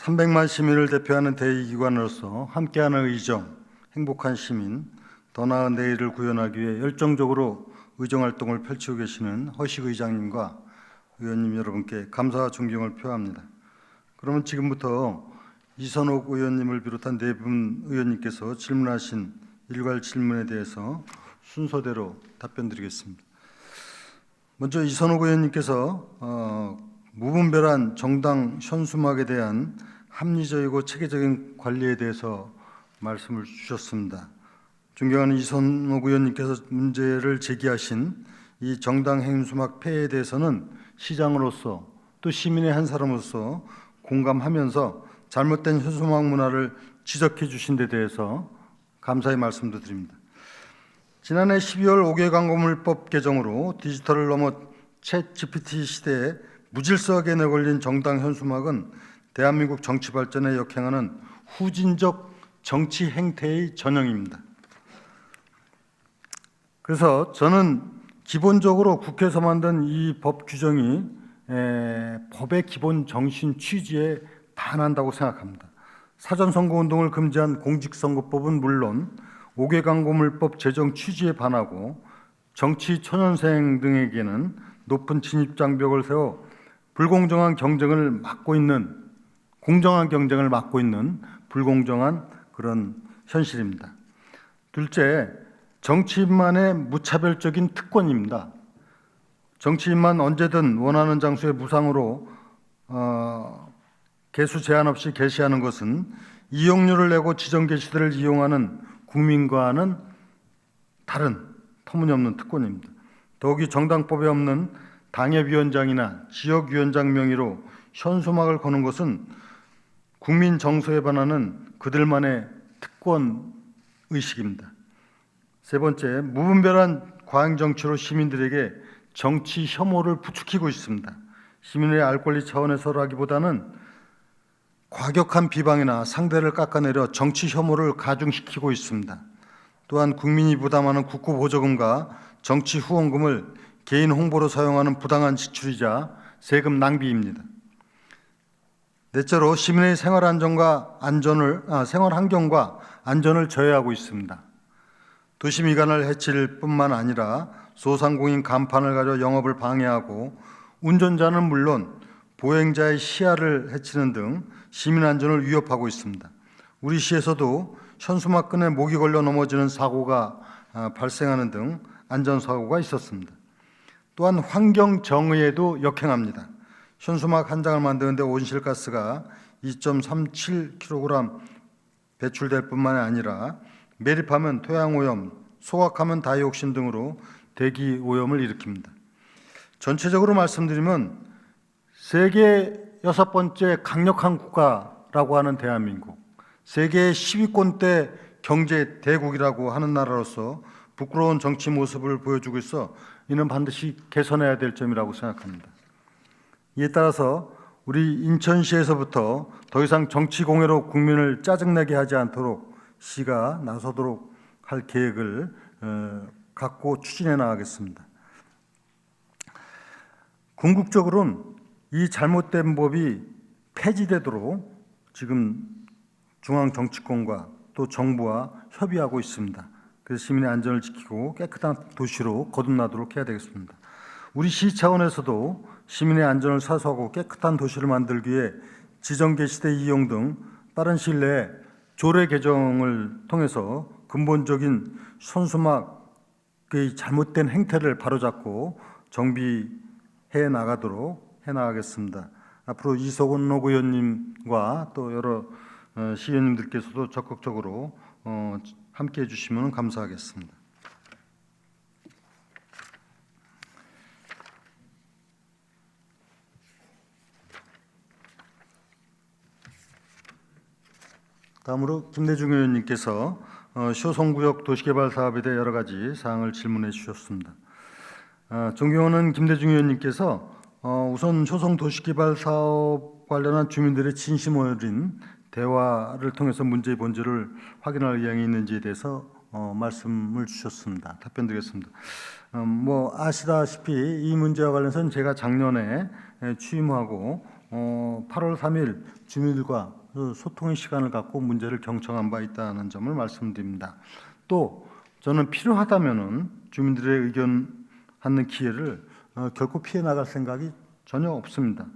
300만 시민을 대표하는 대의기관으로서 함께하는 의정, 행복한 시민, 더 나은 내일을 구현하기 위해 열정적으로 의정활동을 펼치고 계시는 허식 의장님과 의원님 여러분께 감사와 존경을 표합니다. 그러면 지금부터 이선옥 의원님을 비롯한 네 분 의원님께서 질문하신 일괄 질문에 대해서 순서대로 답변드리겠습니다. 먼저 이선옥 의원님께서 무분별한 정당 현수막에 대한 합리적이고 체계적인 관리에 대해서 말씀을 주셨습니다. 존경하는 이선옥 의원님께서 문제를 제기하신 이 정당 현수막 폐해에 대해서는 시장으로서 또 시민의 한 사람으로서 공감하면서 잘못된 현수막 문화를 지적해 주신 데 대해서 감사의 말씀도 드립니다. 지난해 12월 5개 광고물법 개정으로 디지털을 넘어 챗 GPT 시대에 무질서하게 내걸린 정당 현수막은 대한민국 정치 발전에 역행하는 후진적 정치 행태의 전형입니다. 그래서 저는 기본적으로 국회에서 만든 이 법 규정이 법의 기본 정신 취지에 반한다고 생각합니다. 사전선거운동을 금지한 공직선거법은 물론 5개 광고물법 제정 취지에 반하고 정치 초년생 등에게는 높은 진입장벽을 세워 불공정한 경쟁을 막고 있는, 공정한 경쟁을 막고 있는 불공정한 그런 현실입니다. 둘째, 정치인만의 무차별적인 특권입니다. 정치인만 언제든 원하는 장소에 무상으로 개수 제한 없이 게시하는 것은 이용료를 내고 지정 게시들을 이용하는 국민과는 다른 터무니없는 특권입니다. 더욱이 정당법에 없는 당협위원장이나 지역위원장 명의로 현수막을 거는 것은 국민 정서에 반하는 그들만의 특권 의식입니다. 세 번째, 무분별한 과잉 정치로 시민들에게 정치 혐오를 부추기고 있습니다. 시민의 알 권리 차원에서라기보다는 과격한 비방이나 상대를 깎아내려 정치 혐오를 가중시키고 있습니다. 또한 국민이 부담하는 국고 보조금과 정치 후원금을 개인 홍보로 사용하는 부당한 지출이자 세금 낭비입니다. 넷째로 시민의 생활 환경과 안전을 저해하고 있습니다. 도시 미관을 해칠 뿐만 아니라 소상공인 간판을 가져 영업을 방해하고 운전자는 물론 보행자의 시야를 해치는 등 시민 안전을 위협하고 있습니다. 우리 시에서도 현수막 끈에 목이 걸려 넘어지는 사고가 발생하는 등 안전사고가 있었습니다. 또한 환경 정의에도 역행합니다. 현수막 한 장을 만드는데 온실가스가 2.37kg 배출될 뿐만 아니라 매립하면 토양오염, 소각하면 다이옥신 등으로 대기오염을 일으킵니다. 전체적으로 말씀드리면 세계 6번째 강력한 국가라고 하는 대한민국, 세계 10위권대 경제 대국이라고 하는 나라로서 부끄러운 정치 모습을 보여주고 있어 이는 반드시 개선해야 될 점이라고 생각합니다. 이에 따라서 우리 인천시에서부터 더 이상 정치 공해로 국민을 짜증내게 하지 않도록 시가 나서도록 할 계획을 갖고 추진해 나가겠습니다. 궁극적으로는 이 잘못된 법이 폐지되도록 지금 중앙정치권과 또 정부와 협의하고 있습니다. 그래서 시민의 안전을 지키고 깨끗한 도시로 거듭나도록 해야 되겠습니다. 우리 시 차원에서도 시민의 안전을 사수하고 깨끗한 도시를 만들기 위해 지정 게시대 이용 등 빠른 시일 내에 조례 개정을 통해서 근본적인 현수막의 잘못된 행태를 바로잡고 정비해 나가겠습니다. 앞으로 이선옥 의원님과 또 여러 시의원님들께서도 적극적으로 함께해 주시면 감사하겠습니다. 다음으로 김대중 의원님께서 효성구역 도시개발 사업에 대해 여러 가지 사항을 질문해 주셨습니다. 존경하는 김대중 의원님께서 우선 효성 도시개발 사업 관련한 주민들의 진심 어린 대화를 통해서 문제의 본질을 확인할 의향이 있는지에 대해서 말씀을 주셨습니다. 답변드리겠습니다. 아시다시피 이 문제와 관련해서는 제가 작년에 취임하고 8월 3일 주민들과 소통의 시간을 갖고 문제를 경청한 바 있다는 점을 말씀드립니다. 또 저는 필요하다면은 주민들의 의견 받는 기회를 결코 피해 나갈 생각이 전혀 없습니다.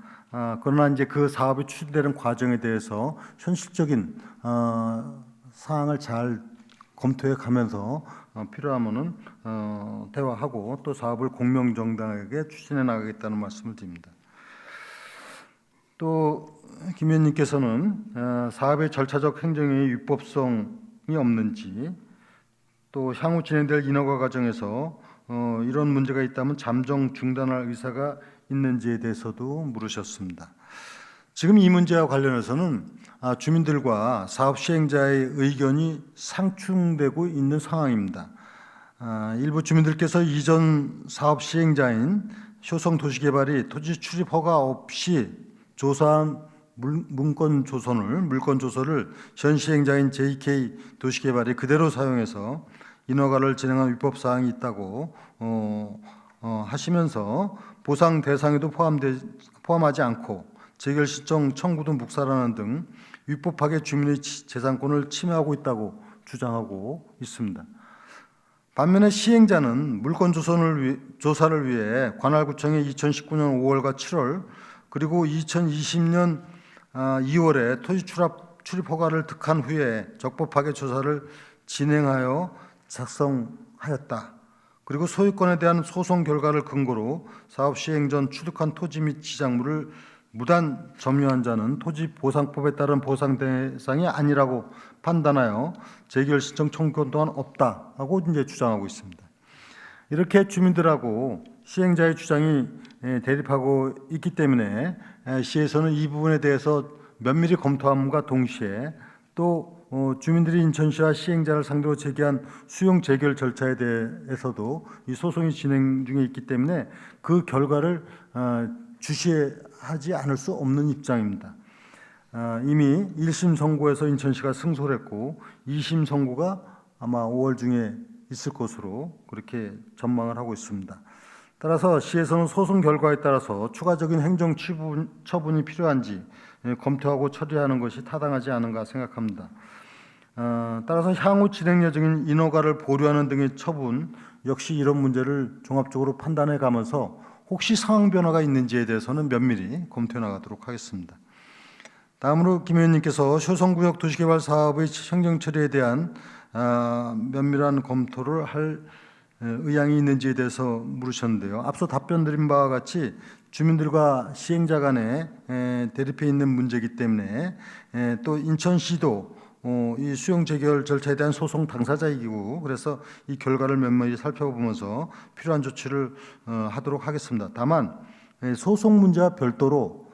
그러나 이제 그 사업이 추진되는 과정에 대해서 현실적인 사항을 잘 검토해 가면서 필요하면은 대화하고 또 사업을 공명정당하게 추진해 나가겠다는 말씀을 드립니다. 또 김 의원님께서는 사업의 절차적 행정의 위법성이 없는지, 또 향후 진행될 인허가 과정에서 이런 문제가 있다면 잠정 중단할 의사가 있는지에 대해서도 물으셨습니다. 지금 이 문제와 관련해서는 주민들과 사업 시행자의 의견이 상충되고 있는 상황입니다. 일부 주민들께서 이전 사업 시행자인 효성도시개발이 토지 출입 허가 없이 조사한 물건 조서를 전 시행자인 JK 도시개발이 그대로 사용해서 인허가를 진행한 위법 사항이 있다고 하시면서 보상 대상에도 포함하지 않고 재결 신청 청구도 묵살하는 등 위법하게 주민의 재산권을 침해하고 있다고 주장하고 있습니다. 반면에 시행자는 물건 조사를 위해 관할구청에 2019년 5월과 7월 그리고 2020년 2월에 토지 출입 허가를 득한 후에 적법하게 조사를 진행하여 작성하였다. 그리고 소유권에 대한 소송 결과를 근거로 사업 시행 전 취득한 토지 및 지작물을 무단 점유한 자는 토지 보상법에 따른 보상 대상이 아니라고 판단하여 재결 신청 청구 또한 없다고 이제 주장하고 있습니다. 이렇게 주민들하고 시행자의 주장이 대립하고 있기 때문에 시에서는 이 부분에 대해서 면밀히 검토함과 동시에 또 주민들이 인천시와 시행자를 상대로 제기한 수용 재결 절차에 대해서도 이 소송이 진행 중에 있기 때문에 그 결과를 주시하지 않을 수 없는 입장입니다. 이미 1심 선고에서 인천시가 승소를 했고 2심 선고가 아마 5월 중에 있을 것으로 그렇게 전망을 하고 있습니다. 따라서 시에서는 소송 결과에 따라서 추가적인 행정 처분이 필요한지 검토하고 처리하는 것이 타당하지 않은가 생각합니다. 따라서 향후 진행 예정인 인허가를 보류하는 등의 처분 역시 이런 문제를 종합적으로 판단해 가면서 혹시 상황 변화가 있는지에 대해서는 면밀히 검토해 나가도록 하겠습니다. 다음으로 김 의원님께서 효성구역 도시개발 사업의 행정 처리에 대한 면밀한 검토를 할 의향이 있는지에 대해서 물으셨는데요. 앞서 답변 드린 바와 같이 주민들과 시행자 간에 대립해 있는 문제이기 때문에 또 인천시도 이 수용 재결 절차에 대한 소송 당사자이고 그래서 이 결과를 면밀히 살펴보면서 필요한 조치를 하도록 하겠습니다. 다만 소송 문제와 별도로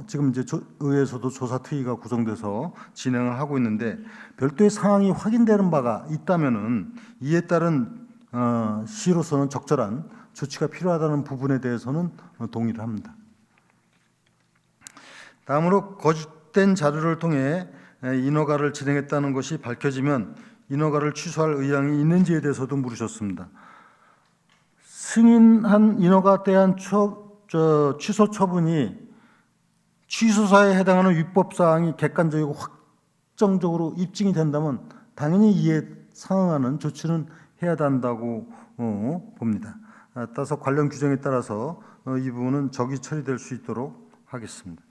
지금 이제 의회에서도 조사 특위가 구성돼서 진행을 하고 있는데 별도의 상황이 확인되는 바가 있다면은 이에 따른 시로서는 적절한 조치가 필요하다는 부분에 대해서는 동의를 합니다. 다음으로 거짓된 자료를 통해 인허가를 진행했다는 것이 밝혀지면 인허가를 취소할 의향이 있는지에 대해서도 물으셨습니다. 승인한 인허가 대한 취소 처분이 취소사에 해당하는 위법 사항이 객관적이고 확정적으로 입증이 된다면 당연히 이에 상응하는 조치는 해야 한다고 봅니다. 따라서 관련 규정에 따라서 이 부분은 적이 처리될 수 있도록 하겠습니다.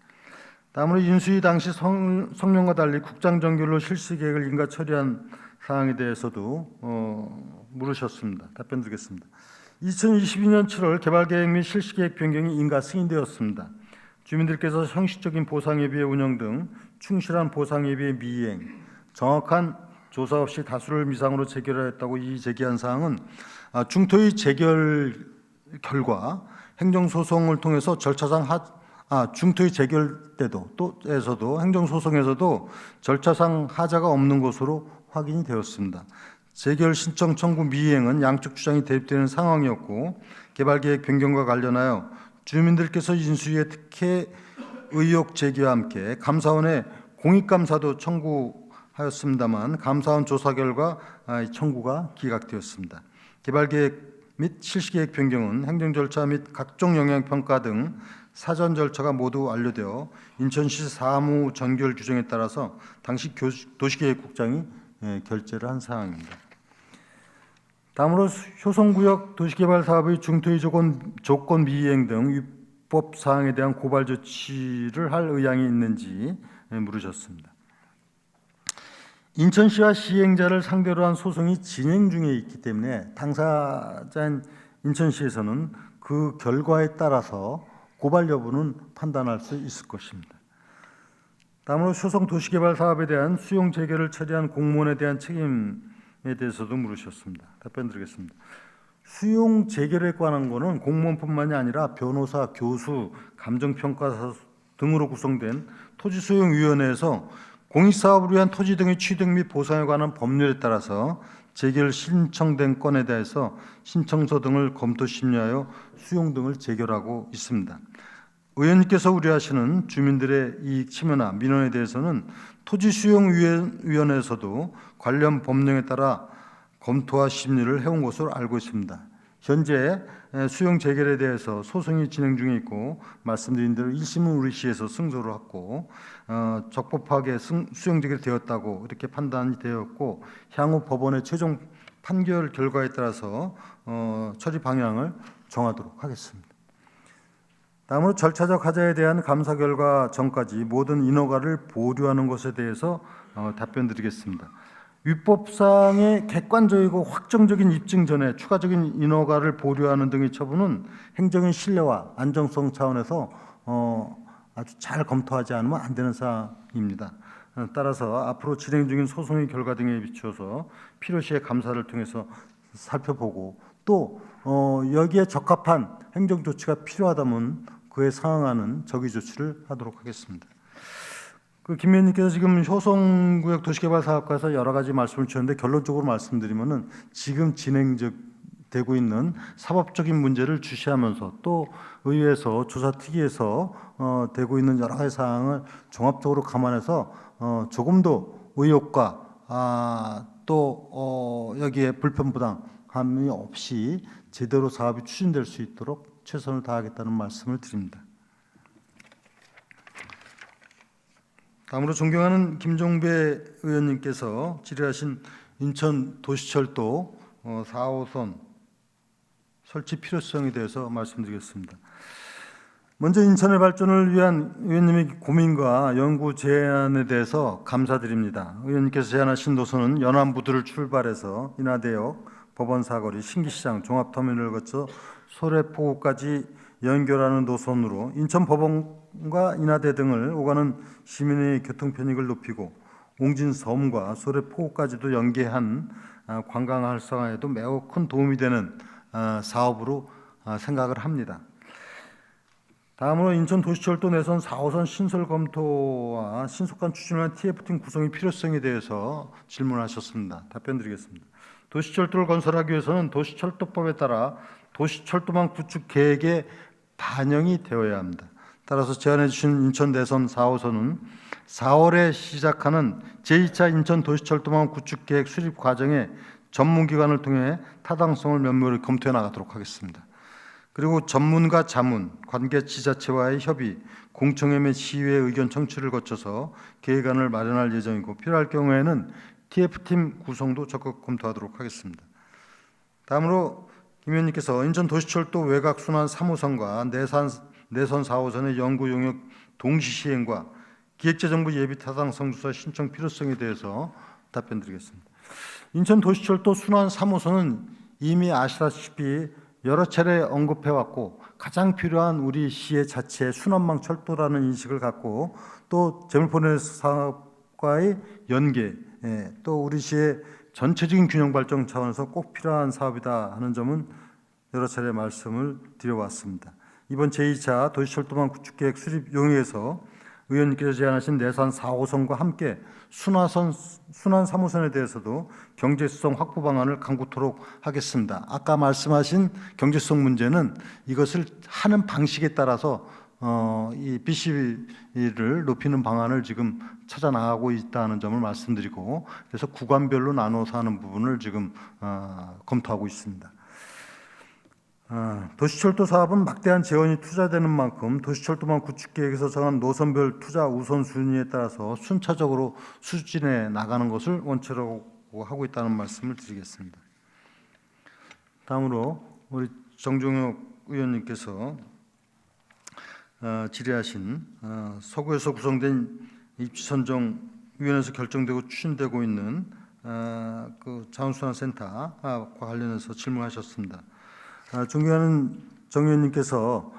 다음으로 인수위 당시 성명과 달리 국장정결로 실시 계획을 인가 처리한 사항에 대해서도 물으셨습니다. 답변 드리겠습니다. 2022년 7월 개발계획 및 실시계획 변경이 인가 승인되었습니다. 주민들께서 형식적인 보상예비의 운영 등 충실한 보상예비의 미이행, 정확한 조사 없이 다수를 미상으로 재결하였다고 제기한 사항은 중토의 재결 결과 행정소송을 통해서 절차상 중토의 재결 때도 행정소송에서도 절차상 하자가 없는 것으로 확인이 되었습니다. 재결 신청 청구 미이행은 양쪽 주장이 대립되는 상황이었고 개발계획 변경과 관련하여 주민들께서 인수위의 특혜 의혹 제기와 함께 감사원에 공익감사도 청구하였습니다만 감사원 조사 결과 청구가 기각되었습니다. 개발계획 및 실시계획 변경은 행정절차 및 각종 영향평가 등 사전 절차가 모두 완료되어 인천시 사무 전결 규정에 따라서 당시 도시계획국장이 결재를 한 사항입니다. 다음으로 효성구역 도시개발 사업의 중토의 조건 미이행 등 위법 사항에 대한 고발 조치를 할 의향이 있는지 물으셨습니다. 인천시와 시행자를 상대로 한 소송이 진행 중에 있기 때문에 당사자인 인천시에서는 그 결과에 따라서 고발 여부는 판단할 수 있을 것입니다. 다음으로 효성 도시개발 사업에 대한 수용 재개를 처리한 공무원에 대한 책임에 대해서도 물으셨습니다. 답변 드리겠습니다. 수용 재개에 관한 것은 공무원뿐만이 아니라 변호사, 교수, 감정평가사 등으로 구성된 토지수용위원회에서 공익사업을 위한 토지 등의 취득 및 보상에 관한 법률에 따라서 재개를 신청된 건에 대해서 신청서 등을 검토 심의하여 수용 등을 재결하고 있습니다. 의원님께서 우려하시는 주민들의 이익 침해나 민원에 대해서는 토지수용위원회에서도 관련 법령에 따라 검토와 심리를 해온 것으로 알고 있습니다. 현재 수용 재결에 대해서 소송이 진행 중에 있고 말씀드린 대로 1심은 우리 시에서 승소를 했고 적법하게 수용 재결되었다고 이렇게 판단이 되었고 향후 법원의 최종 판결 결과에 따라서 처리 방향을 정하도록 하겠습니다. 다음으로 절차적 하자에 대한 감사 결과 전까지 모든 인허가를 보류하는 것에 대해서 답변드리겠습니다. 위법사항의 객관적이고 확정적인 입증 전에 추가적인 인허가를 보류하는 등의 처분은 행정의 신뢰와 안정성 차원에서 아주 잘 검토하지 않으면 안 되는 사항입니다. 따라서 앞으로 진행 중인 소송의 결과 등에 비추어서 필요시에 감사를 통해서 살펴보고 또 여기에 적합한 행정조치가 필요하다면 그에 상응하는 적의 조치를 하도록 하겠습니다. 김 의원님께서 지금 효성구역 도시개발 사업과에서 여러 가지 말씀을 주셨는데 결론적으로 말씀드리면은 지금 진행되고 있는 사법적인 문제를 주시하면서 또 의회에서 조사특위에서 되고 있는 여러 가지 사항을 종합적으로 감안해서 조금 더 의혹과 또 여기에 불편부당함이 없이 제대로 사업이 추진될 수 있도록 최선을 다하겠다는 말씀을 드립니다. 다음으로 존경하는 김종배 의원님께서 질의하신 인천 도시철도 4호선 설치 필요성에 대해서 말씀드리겠습니다. 먼저 인천의 발전을 위한 의원님의 고민과 연구 제안에 대해서 감사드립니다. 의원님께서 제안하신 노선은 연안부두를 출발해서 인하대역, 법원사거리, 신기시장, 종합터미널을 거쳐 소래포구까지 연결하는 노선으로 인천 법원과 인하대 등을 오가는 시민의 교통 편익을 높이고 옹진섬과 소래포구까지도 연계한 관광 활성화에도 매우 큰 도움이 되는 사업으로 생각을 합니다. 다음으로 인천 도시철도 내선 4호선 신설 검토와 신속한 추진을 위한 TF팀 구성의 필요성에 대해서 질문하셨습니다. 답변드리겠습니다. 도시철도를 건설하기 위해서는 도시철도법에 따라 도시철도망 구축 계획에 반영이 되어야 합니다. 따라서 제안해 주신 인천 내선 4호선은 4월에 시작하는 제2차 인천 도시철도망 구축 계획 수립 과정에 전문기관을 통해 타당성을 면밀히 검토해 나가도록 하겠습니다. 그리고 전문가 자문, 관계 지자체와의 협의, 공청회 및 시의회 의견 청취를 거쳐서 계획안을 마련할 예정이고 필요할 경우에는 TF팀 구성도 적극 검토하도록 하겠습니다. 다음으로 김 의원님께서 인천 도시철도 외곽 순환 3호선과 내선 4호선의 연구 용역 동시 시행과 기획재정부 예비 타당성 조사 신청 필요성에 대해서 답변드리겠습니다. 인천 도시철도 순환 3호선은 이미 아시다시피 여러 차례 언급해왔고 가장 필요한 우리 시의 자체 순환망 철도라는 인식을 갖고 또 재물포레 사업과의 연계 또 우리 시의 전체적인 균형 발전 차원에서 꼭 필요한 사업이다 하는 점은 여러 차례 말씀을 드려왔습니다. 이번 제2차 도시철도망 구축계획 수립 용역에서 의원님께서 제안하신 내산 4호선과 함께 순환 3호선에 대해서도 경제성 확보 방안을 강구토록 하겠습니다. 아까 말씀하신 경제성 문제는 이것을 하는 방식에 따라서 이 BCB를 높이는 방안을 지금 찾아 나가고 있다는 점을 말씀드리고 그래서 구간별로 나눠서 하는 부분을 지금 검토하고 있습니다. 도시철도 사업은 막대한 재원이 투자되는 만큼 도시철도망 구축 계획에서 정한 노선별 투자 우선순위에 따라서 순차적으로 추진해 나가는 것을 원칙으로 하고 있다는 말씀을 드리겠습니다. 다음으로 우리 정종혁 의원님께서 질의하신 서구에서 구성된 입지선정위원회에서 결정되고 추진되고 있는 그 자원순환센터와 관련해서 질문하셨습니다. 존경하는 정 의원님께서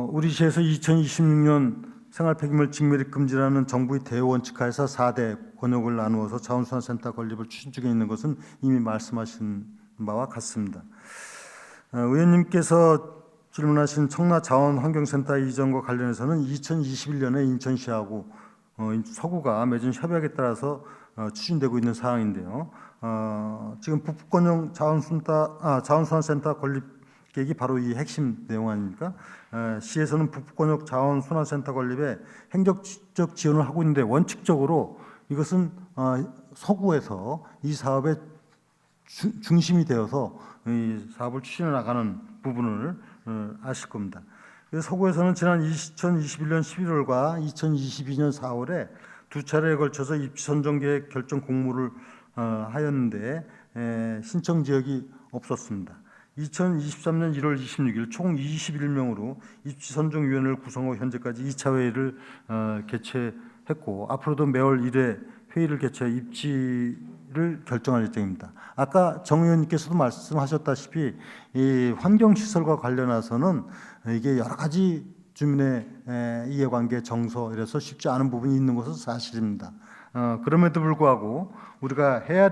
우리 시에서 2026년 생활 폐기물 직매립 금지라는 정부의 대원칙하에서 4대 권역을 나누어서 자원순환센터 건립을 추진 중에 있는 것은 이미 말씀하신 바와 같습니다. 의원님께서 질문하신 청라자원환경센터 이전과 관련해서는 2021년에 인천시하고 서구가 맺은 협약에 따라서 추진되고 있는 사항인데요. 지금 북부권역 자원순환센터 건립 계획이 바로 이 핵심 내용 아닙니까? 시에서는 북부권역 자원순환센터 건립에 행정적 지원을 하고 있는데 원칙적으로 이것은 서구에서 이 사업의 중심이 되어서 이 사업을 추진해 나가는 부분을 아실 겁니다. 그래서 서구에서는 지난 2021년 11월과 2022년 4월에 두 차례에 걸쳐서 입지 선정 계획 결정 공모를 하였는데 신청 지역이 없었습니다. 2023년 1월 26일 총 21명으로 입지 선정 위원회를 구성하고 현재까지 2차 회의를 개최했고 앞으로도 매월 1회 회의를 개최해 입지를 결정할 예정입니다. 아까 정 의원님께서도 말씀하셨다시피 이 환경시설과 관련해서는 이게 여러 가지 주민의 이해관계, 정서 이래서 쉽지 않은 부분이 있는 것은 사실입니다. 그럼에도 불구하고 우리가 가야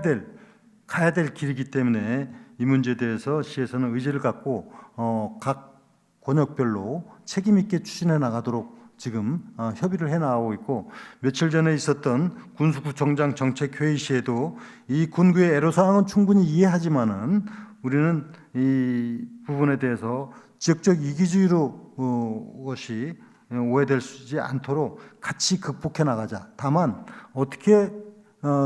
될 길이기 때문에 이 문제에 대해서 시에서는 의지를 갖고 각 권역별로 책임 있게 추진해 나가도록 지금 협의를 해 나가고 있고 며칠 전에 있었던 군수구청장 정책회의 시에도 이 군구의 애로사항은 충분히 이해하지만은 우리는 이 부분에 대해서 지역적 이기주의로 것이 오해되지 않도록 같이 극복해 나가자. 다만 어떻게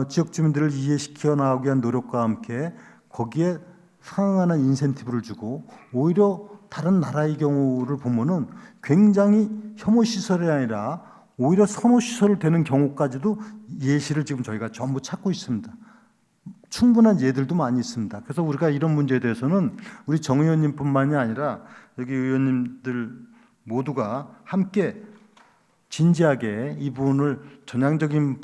지역 주민들을 이해시켜 나가기 위한 노력과 함께 거기에 상응하는 인센티브를 주고 오히려 다른 나라의 경우를 보면은 굉장히 혐오 시설이 아니라 오히려 선호 시설을 되는 경우까지도 예시를 지금 저희가 전부 찾고 있습니다. 충분한 예들도 많이 있습니다. 그래서 우리가 이런 문제에 대해서는 우리 정 의원님뿐만이 아니라 여기 의원님들 모두가 함께 진지하게 이 부분을 전향적인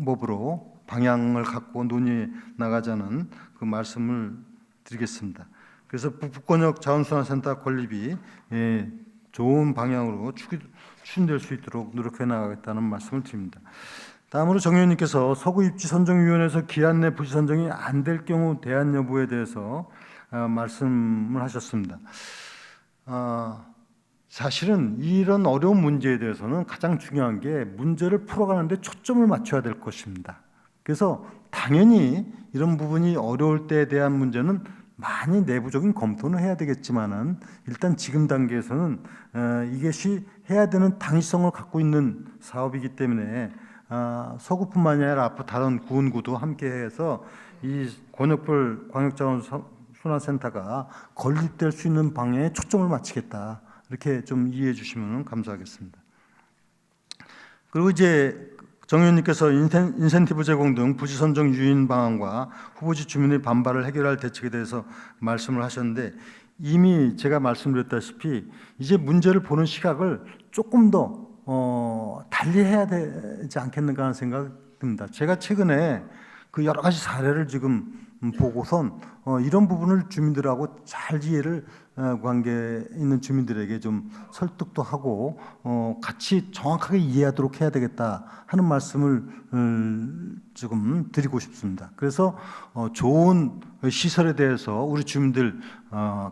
방법으로 방향을 갖고 논의해 나가자는 그 말씀을 드리겠습니다. 그래서 북부권역 자원순환센터 건립이 좋은 방향으로 추진될 수 있도록 노력해 나가겠다는 말씀을 드립니다. 다음으로 정 의원님께서 서구 입지 선정위원회에서 기한 내 부지 선정이 안 될 경우 대안 여부에 대해서 말씀을 하셨습니다. 사실은 이런 어려운 문제에 대해서는 가장 중요한 게 문제를 풀어가는데 초점을 맞춰야 될 것입니다. 그래서 당연히 이런 부분이 어려울 때에 대한 문제는 많이 내부적인 검토는 해야 되겠지만은 일단 지금 단계에서는 이것이 해야 되는 당위성을 갖고 있는 사업이기 때문에 서구뿐만이 아니라 앞으로 다른 구군구도 함께해서 이 권역별 광역자원순환센터가 건립될 수 있는 방향에 초점을 맞추겠다. 이렇게 좀 이해해 주시면 감사하겠습니다. 그리고 이제 정 의원님께서 인센티브 제공 등 부지 선정 유인 방안과 후보지 주민의 반발을 해결할 대책에 대해서 말씀을 하셨는데 이미 제가 말씀드렸다시피 이제 문제를 보는 시각을 조금 더 달리 해야 되지 않겠는가 하는 생각이 듭니다. 제가 최근에 그 여러 가지 사례를 지금 보고선 이런 부분을 주민들하고 잘 이해를 관계 있는 주민들에게 좀 설득도 하고 같이 정확하게 이해하도록 해야 되겠다 하는 말씀을 지금 드리고 싶습니다. 그래서 좋은 시설에 대해서 우리 주민들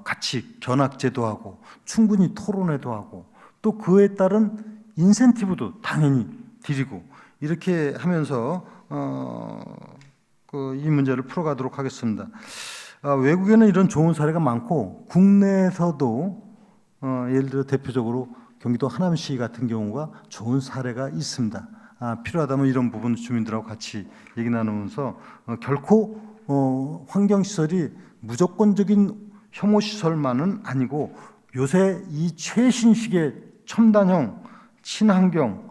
같이 견학제도 하고 충분히 토론회도 하고 또 그에 따른 인센티브도 당연히 드리고 이렇게 하면서 이 문제를 풀어가도록 하겠습니다. 외국에는 이런 좋은 사례가 많고 국내에서도 예를 들어 대표적으로 경기도 하남시 같은 경우가 좋은 사례가 있습니다. 필요하다면 이런 부분 주민들하고 같이 얘기 나누면서 결코 환경시설이 무조건적인 혐오 시설만은 아니고 요새 이 최신식의 첨단형 친환경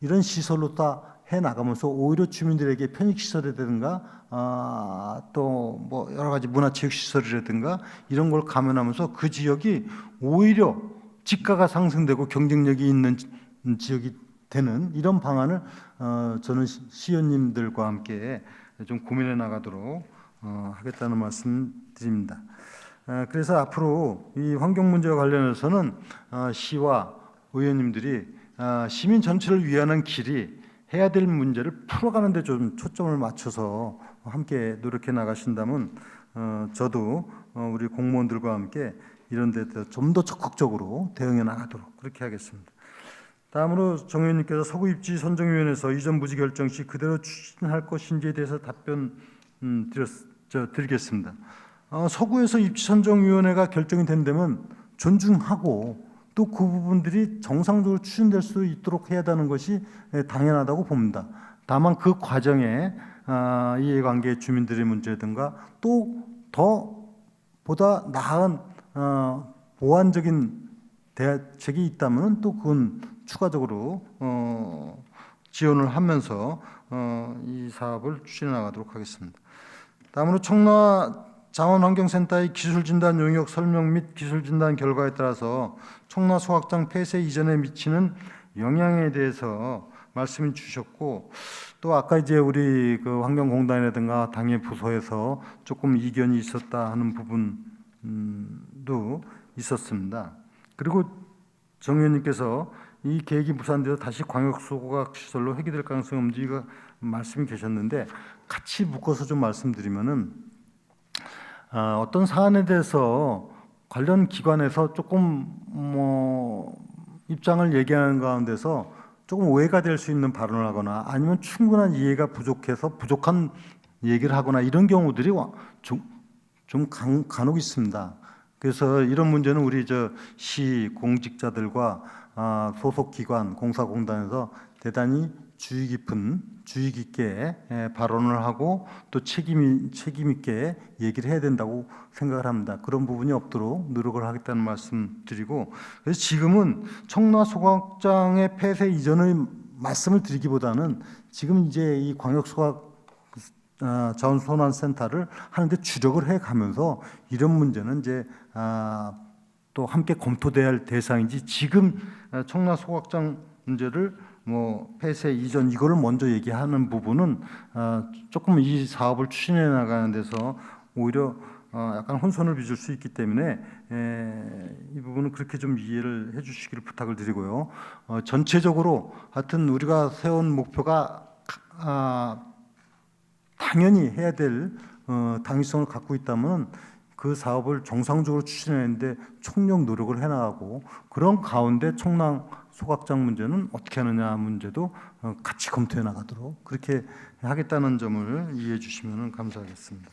이런 시설로 다 해 나가면서 오히려 주민들에게 편익 시설이라든가 또 뭐 여러 가지 문화체육 시설이라든가 이런 걸 감안하면서 그 지역이 오히려 집가가 상승되고 경쟁력이 있는 지역이 되는 이런 방안을 저는 시의원님들과 함께 좀 고민해 나가도록 하겠다는 말씀 드립니다. 그래서 앞으로 이 환경 문제와 관련해서는 시와 의원님들이 시민 전체를 위하는 길이 해야 될 문제를 풀어가는 데 좀 초점을 맞춰서 함께 노력해 나가신다면 저도 우리 공무원들과 함께 이런 데 좀 더 적극적으로 대응해 나가도록 그렇게 하겠습니다. 다음으로 정 의원님께서 서구 입지 선정위원회에서 이전 부지 결정 시 그대로 추진할 것인지에 대해서 답변 드리겠습니다. 서구에서 입지 선정위원회가 결정이 된다면 존중하고 또 그 부분들이 정상적으로 추진될 수 있도록 해야 하는 것이 당연하다고 봅니다. 다만 그 과정에 이해관계 주민들의 문제든가 또 더 보다 나은 보완적인 대책이 있다면 또 그건 추가적으로 지원을 하면서 이 사업을 추진해 나가도록 하겠습니다. 다음으로 청라 자원환경센터의 기술진단 용역 설명 및 기술진단 결과에 따라서 청라 소각장 폐쇄 이전에 미치는 영향에 대해서 말씀을 주셨고 또 아까 이제 우리 그 환경공단이라든가 당의 부서에서 조금 이견이 있었다 하는 부분도 있었습니다. 그리고 정 의원님께서 이 계획이 무산돼서 다시 광역소각시설로 회귀될 가능성이 없는지 말씀이 계셨는데 같이 묶어서 좀 말씀드리면은 어떤 사안에 대해서 관련 기관에서 조금 입장을 얘기하는 가운데서 조금 오해가 될 수 있는 발언을 하거나 아니면 충분한 이해가 부족해서 부족한 얘기를 하거나 이런 경우들이 좀 간혹 있습니다. 그래서 이런 문제는 우리 시 공직자들과 소속 기관, 공사공단에서 대단히 주의 깊게 발언을 하고 또 책임 있게 얘기를 해야 된다고 생각을 합니다. 그런 부분이 없도록 노력을 하겠다는 말씀드리고 그래서 지금은 청라 소각장의 폐쇄 이전의 말씀을 드리기보다는 지금 이제 이 광역 소각 자원순환센터를 하는데 주력을 해가면서 이런 문제는 이제 또 함께 검토돼야 할 대상인지 지금 청라 소각장 문제를 폐쇄 이전 이거를 먼저 얘기하는 부분은 조금 이 사업을 추진해 나가는 데서 오히려 약간 혼선을 빚을 수 있기 때문에 이 부분은 그렇게 좀 이해를 해주시기를 부탁을 드리고요. 전체적으로 하여튼 우리가 세운 목표가 당연히 해야 될 당위성을 갖고 있다면 그 사업을 정상적으로 추진하는데 총력 노력을 해나가고 그런 가운데 청랑 소각장 문제는 어떻게 하느냐 문제도 같이 검토해 나가도록 그렇게 하겠다는 점을 이해해 주시면 감사하겠습니다.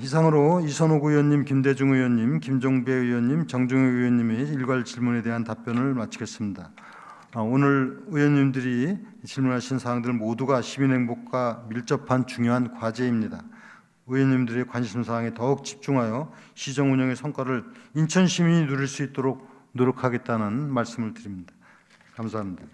이상으로 이선옥 의원님, 김대중 의원님, 김종배 의원님, 정종혁 의원님의 일괄 질문에 대한 답변을 마치겠습니다. 오늘 의원님들이 질문하신 사항들 모두가 시민 행복과 밀접한 중요한 과제입니다. 의원님들의 관심 사항에 더욱 집중하여 시정 운영의 성과를 인천 시민이 누릴 수 있도록 노력하겠다는 말씀을 드립니다. 감사합니다.